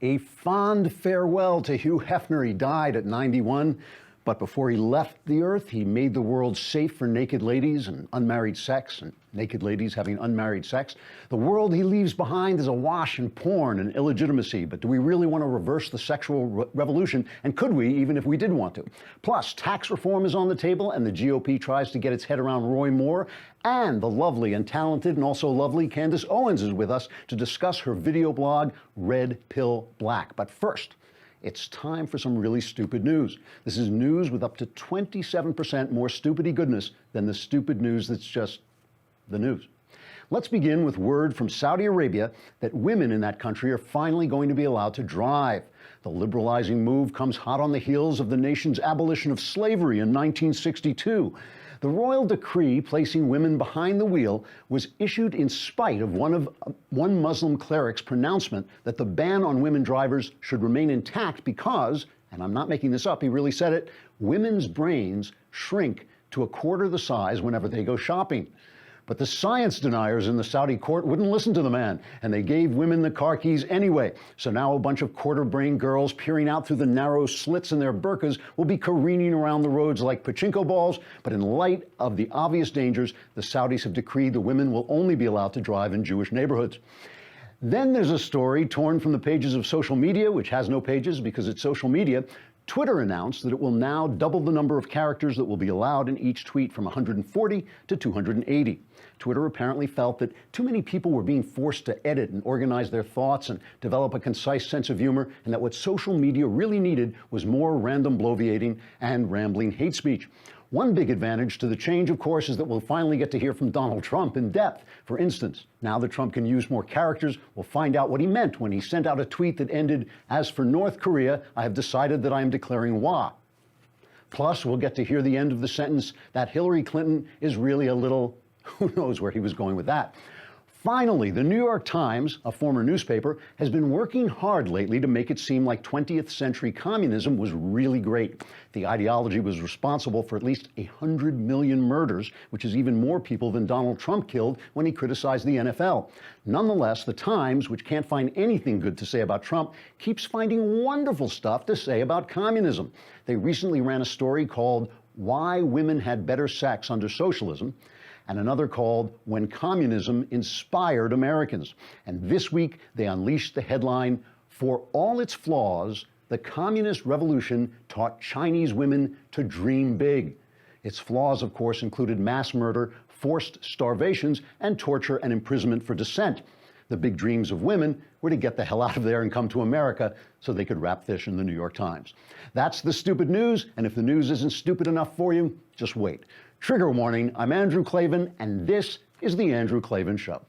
A fond farewell to Hugh Hefner. He died at 91, but before he left the earth, he made the world safe for naked ladies and unmarried sex, and naked ladies having unmarried sex. The world he leaves behind is awash in porn and illegitimacy, but do we really want to reverse the sexual revolution? And could we, even if we did want to? Plus, tax reform is on the table, and the GOP tries to get its head around Roy Moore. And the lovely and talented and also lovely Candace Owens is with us to discuss her video blog, Red Pill Black. But first, it's time for some really stupid news. This is news with up to 27% more stupidity goodness than the stupid news that's just the news. Let's begin with word from Saudi Arabia that women in that country are finally going to be allowed to drive. The liberalizing move comes hot on the heels of the nation's abolition of slavery in 1962. The royal decree placing women behind the wheel was issued in spite of one Muslim cleric's pronouncement that the ban on women drivers should remain intact because, and I'm not making this up, he really said it, women's brains shrink to a quarter the size whenever they go shopping. But the science deniers in the Saudi court wouldn't listen to the man, and they gave women the car keys anyway. So now a bunch of quarter-brain girls peering out through the narrow slits in their burqas will be careening around the roads like pachinko balls. But in light of the obvious dangers, the Saudis have decreed the women will only be allowed to drive in Jewish neighborhoods. Then there's a story torn from the pages of social media, which has no pages because it's social media. Twitter announced that it will now double the number of characters that will be allowed in each tweet from 140 to 280. Twitter apparently felt that too many people were being forced to edit and organize their thoughts and develop a concise sense of humor, and that what social media really needed was more random bloviating and rambling hate speech. One big advantage to the change, of course, is that we'll finally get to hear from Donald Trump in depth. For instance, now that Trump can use more characters, we'll find out what he meant when he sent out a tweet that ended, "As for North Korea, I have decided that I am declaring war." Plus, we'll get to hear the end of the sentence that Hillary Clinton is really a little, who knows where he was going with that. Finally, the New York Times, a former newspaper, has been working hard lately to make it seem like 20th century communism was really great. The ideology was responsible for at least 100 million murders, which is even more people than Donald Trump killed when he criticized the NFL. Nonetheless, the Times, which can't find anything good to say about Trump, keeps finding wonderful stuff to say about communism. They recently ran a story called "Why Women Had Better Sex Under Socialism," and another called "When Communism Inspired Americans." And this week, they unleashed the headline, "For all its flaws, the communist revolution taught Chinese women to dream big." Its flaws, of course, included mass murder, forced starvations, and torture and imprisonment for dissent. The big dreams of women were to get the hell out of there and come to America so they could wrap fish in the New York Times. That's the stupid news, and if the news isn't stupid enough for you, just wait. Trigger warning, I'm Andrew Klavan, and this is The Andrew Klavan Show.